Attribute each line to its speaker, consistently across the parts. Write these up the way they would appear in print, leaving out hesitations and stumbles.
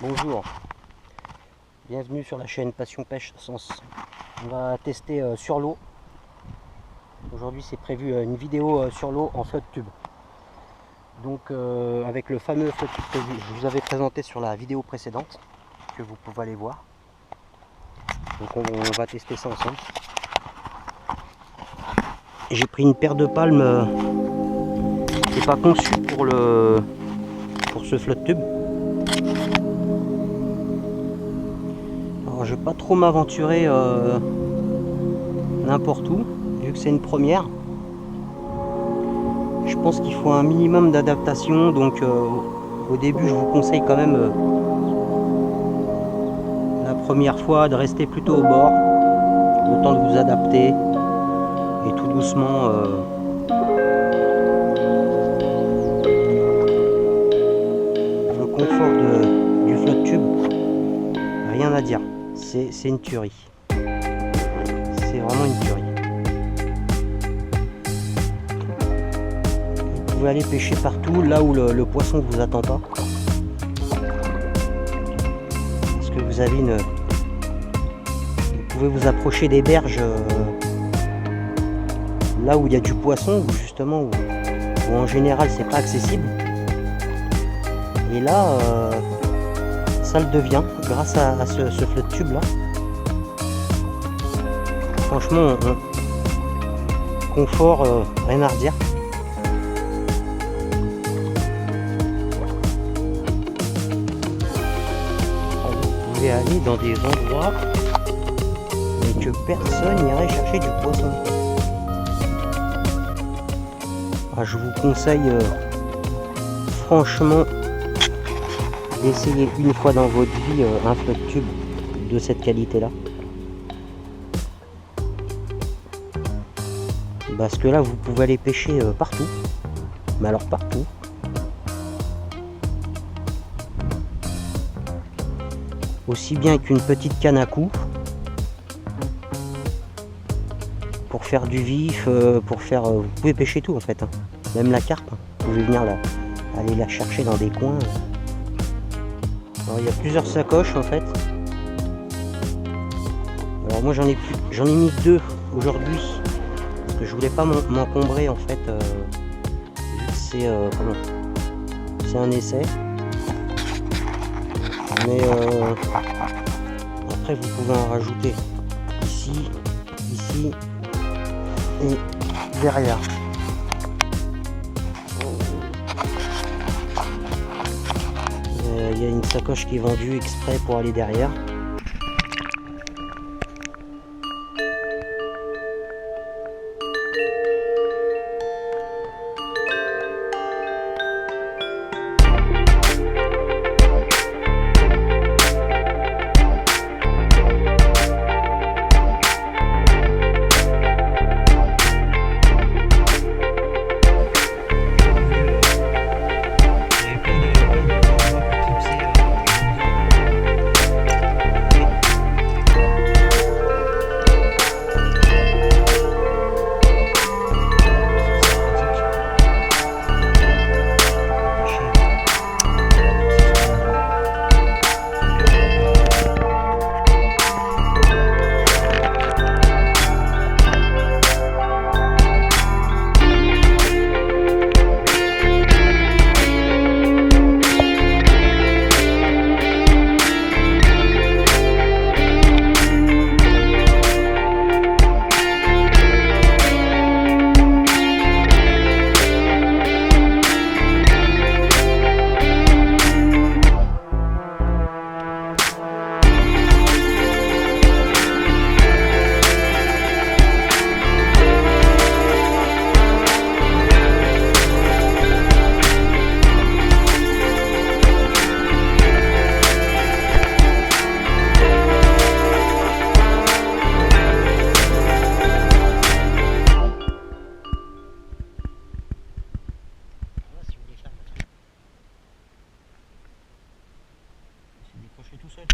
Speaker 1: Bonjour, bienvenue sur la chaîne Passion Pêche Sens. On va tester sur l'eau. Aujourd'hui c'est prévu une vidéo sur l'eau en flotte tube. Donc avec le fameux flotte tube que je vous avais présenté sur la vidéo précédente, que vous pouvez aller voir. Donc on va tester ça ensemble. J'ai pris une paire de palmes qui n'est pas conçue pour ce flotte tube. Alors je vais pas trop m'aventurer n'importe où, vu que c'est une première. Je pense qu'il faut un minimum d'adaptation, donc au début je vous conseille quand même la première fois de rester plutôt au bord, le temps de vous adapter et tout doucement le confort du flotte tube, rien à dire, c'est une tuerie, c'est vraiment une tuerie. Vous pouvez aller pêcher partout, là où le poisson ne vous attend pas. Parce que vous avez vous pouvez vous approcher des berges là où il y a du poisson, ou justement où en général c'est pas accessible. Et là, ça le devient grâce à ce flotte tube là. Franchement, confort, rien à redire. Vous pouvez aller dans des endroits mais que personne n'irait chercher du poisson. Je vous conseille franchement d'essayer une fois dans votre vie un flotte tube de cette qualité là, parce que là vous pouvez aller pêcher partout, mais alors partout. Aussi bien qu'une petite canne à coups pour faire du vif, vous pouvez pêcher tout en fait, hein. Même la carpe, hein. Vous pouvez venir aller la chercher dans des coins. Alors il y a plusieurs sacoches en fait. Alors moi j'en ai mis 2 aujourd'hui parce que je voulais pas m'encombrer en fait, vu que c'est un essai. Mais après vous pouvez en rajouter ici et derrière. Il y a une sacoche qui est vendue exprès pour aller derrière. Tout seul.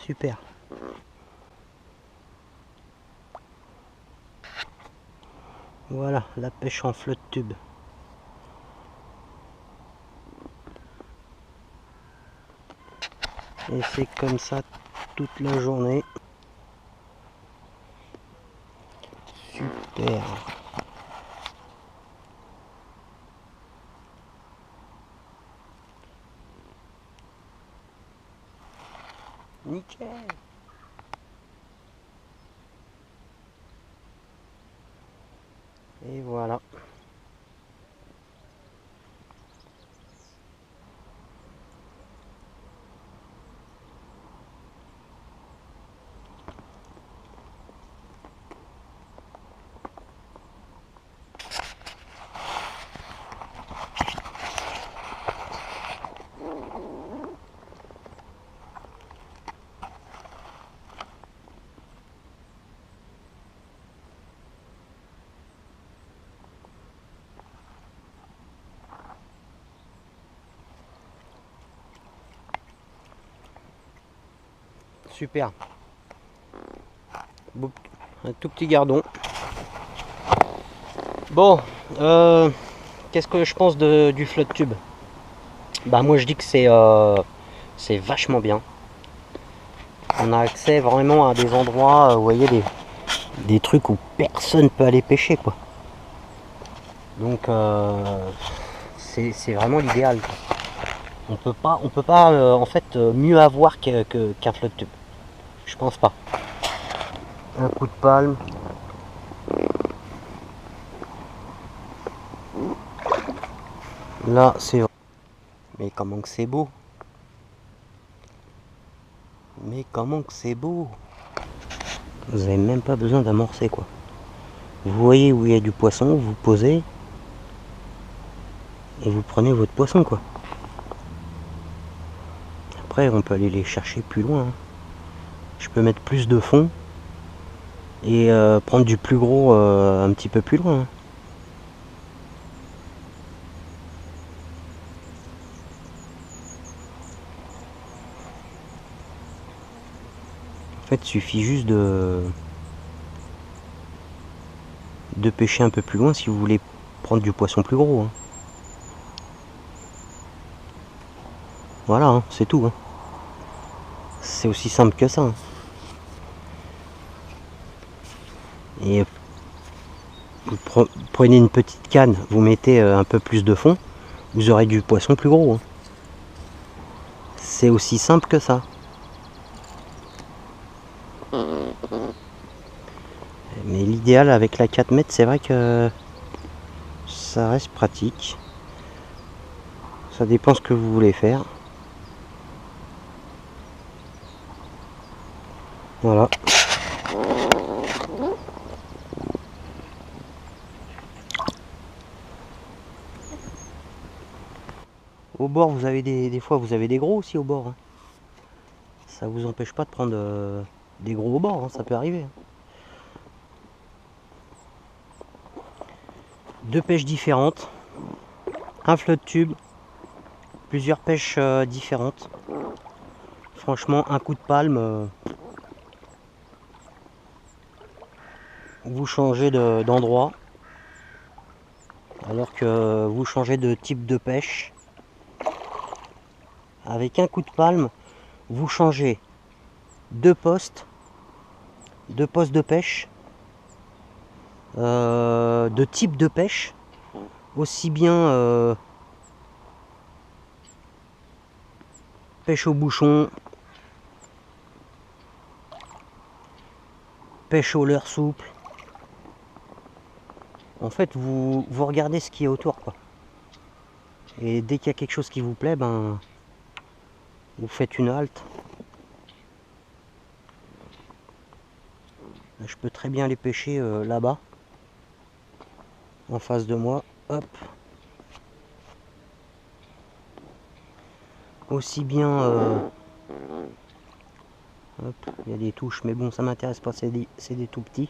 Speaker 1: Super. Voilà, la pêche en flotte tube. Et c'est comme ça toute la journée. Super. Nickel. Et voilà. Super. Un tout petit gardon. Bon, qu'est-ce que je pense du flotte tube? Bah moi je dis que c'est vachement bien. On a accès vraiment à des endroits, vous voyez, des trucs où personne peut aller pêcher, quoi. Donc c'est vraiment l'idéal. On peut pas en fait mieux avoir qu'un flotte tube. Je pense pas. Un coup de palme. Là c'est... Mais comment que c'est beau. Mais comment que c'est beau. Vous avez même pas besoin d'amorcer, quoi. Vous voyez où il y a du poisson, vous posez et vous prenez votre poisson, quoi. Après on peut aller les chercher plus loin, hein. Je peux mettre plus de fond et prendre du plus gros un petit peu plus loin, hein. En fait il suffit juste de pêcher un peu plus loin si vous voulez prendre du poisson plus gros, hein. Voilà, hein, c'est tout, hein. C'est aussi simple que ça, hein. Et vous prenez une petite canne, vous mettez un peu plus de fond, vous aurez du poisson plus gros, hein. C'est aussi simple que ça. Mais l'idéal avec la 4 mètres, c'est vrai que ça reste pratique. Ça dépend ce que vous voulez faire. Voilà. Au bord, vous avez des fois, vous avez des gros aussi au bord, hein. Ça vous empêche pas de prendre des gros au bord, hein, ça peut arriver, hein. Deux pêches différentes, un flotte tube, plusieurs pêches différentes. Franchement, un coup de palme, vous changez d'endroit, alors que vous changez de type de pêche. Avec un coup de palme, vous changez deux postes de pêche, de type de pêche, aussi bien pêche au bouchon, pêche au leurre souple. En fait, vous regardez ce qui est autour, quoi. Et dès qu'il y a quelque chose qui vous plaît, ben, vous faites une halte. Je peux très bien les pêcher là-bas, en face de moi. Hop. Aussi bien... hop, il y a des touches, mais bon, ça m'intéresse pas, c'est des tout petits.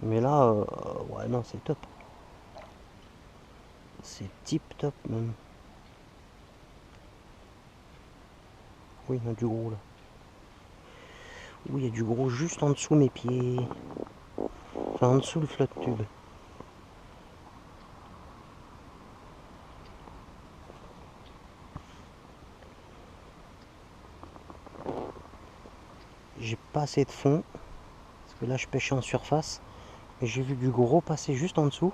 Speaker 1: Mais là, ouais, non, c'est top. C'est tip top même. Oui, il y a du gros là. Oui, il y a du gros juste en dessous mes pieds. Enfin, en dessous le flotte tube. J'ai pas assez de fond. Parce que là, je pêche en surface. Et j'ai vu du gros passer juste en dessous.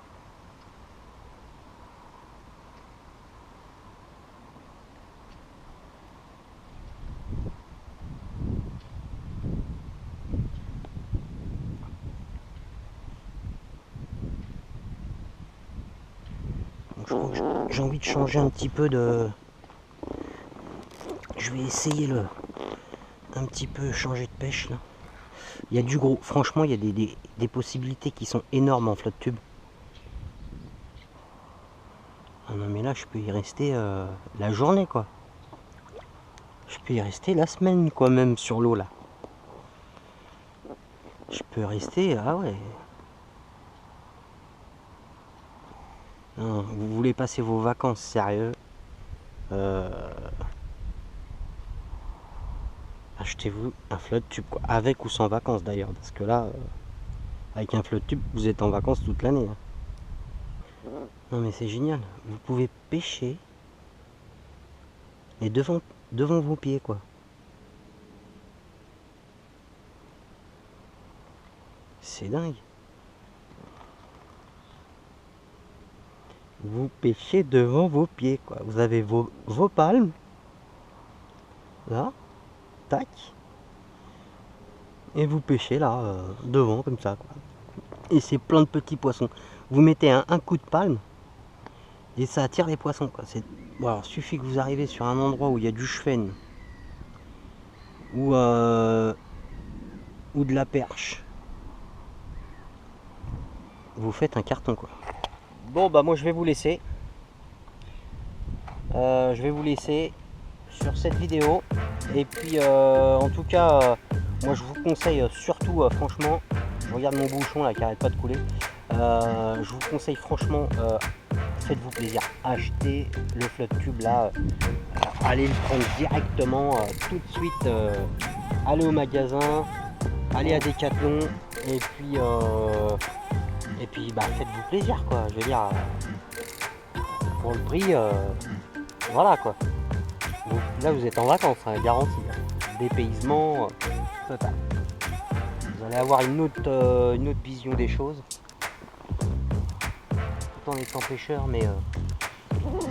Speaker 1: Donc, je crois que j'ai envie de changer un petit peu de... Je vais essayer un petit peu changer de pêche là. Il y a du gros. Franchement, il y a des possibilités qui sont énormes en flotte tube. Ah non mais là, je peux y rester la journée quoi. Je peux y rester la semaine quoi, même sur l'eau là. Je peux rester, ah ouais. Non, vous voulez passer vos vacances sérieux, achetez-vous un flotte tube quoi. Avec ou sans vacances d'ailleurs, parce que là, avec un flotte tube, vous êtes en vacances toute l'année. Non mais c'est génial, vous pouvez pêcher et devant vos pieds quoi. C'est dingue. Vous pêchez devant vos pieds quoi. Vous avez vos palmes. Là. Tac. Et vous pêchez là, devant comme ça quoi. Et c'est plein de petits poissons. Vous mettez un coup de palme et ça attire les poissons quoi. Bon, alors, suffit que vous arrivez sur un endroit où il y a du chevenne ou de la perche. Vous faites un carton quoi. Bon bah moi je vais vous laisser. Je vais vous laisser sur cette vidéo. Et puis en tout cas, moi je vous conseille surtout, franchement, je regarde mon bouchon là qui arrête pas de couler. Je vous conseille franchement, faites-vous plaisir, achetez le flotte tube là, allez le prendre directement tout de suite, allez au magasin, allez à Decathlon et puis bah, faites-vous plaisir quoi, je veux dire, pour le prix, voilà quoi. Donc, là vous êtes en vacances, hein, garantie, dépaysement total. Vous allez avoir une autre vision des choses, tout en étant pêcheur, mais vous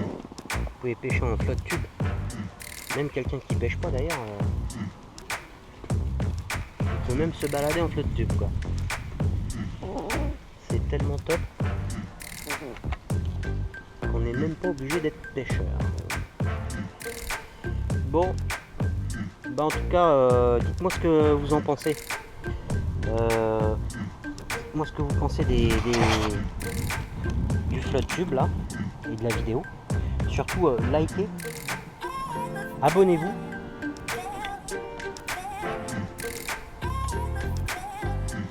Speaker 1: pouvez pêcher en flotte tube. Même quelqu'un qui pêche pas d'ailleurs, il peut même se balader en flotte tube quoi. C'est tellement top qu'on n'est même pas obligé d'être pêcheur. Bon, bah en tout cas, dites-moi ce que vous en pensez. Dites-moi ce que vous pensez du flotte tube là et de la vidéo. Surtout likez, abonnez-vous.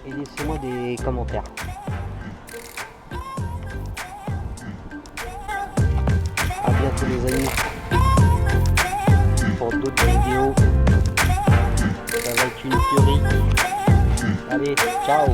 Speaker 1: Et laissez-moi des commentaires. A bientôt les amis pour d'autres vidéos. Ça va être une tuerie. Allez, ciao.